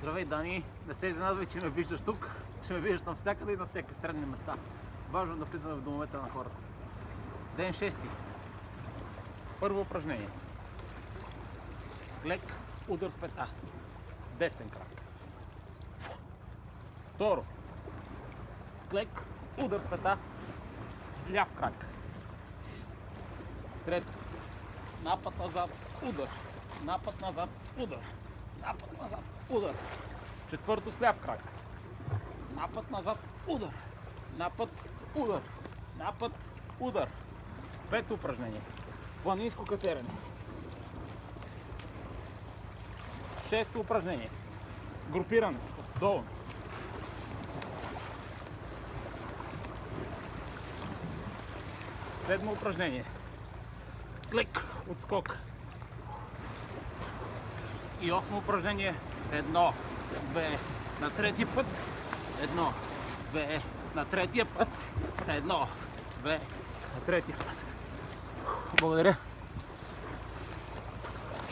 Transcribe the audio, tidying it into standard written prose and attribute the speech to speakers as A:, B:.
A: Здравей, Дани! Не се изненадвай, че ме виждаш тук, че ме виждаш навсякъде и на всеки странни места. Важно е да влизаме в домовете на хората. Ден 6. Първо упражнение. Лек удар с пета. Десен крак. Второ. Лек удар с пета. Ляв крак. Трето. Напад назад. Удар. Напад назад. Удар. Напад назад. Удар. Четвърто с ляв крак. Напад назад. Удар. Напад. Удар. Напад. Удар. Пето упражнение. Планинско катерене. Шесто упражнение. Групиране. Долу. Седмо упражнение. Клик. Отскок. И осмо упражнение. 1, 2, на третия път. 1, 2, на третия път. 1, 2, на третия път. Благодаря.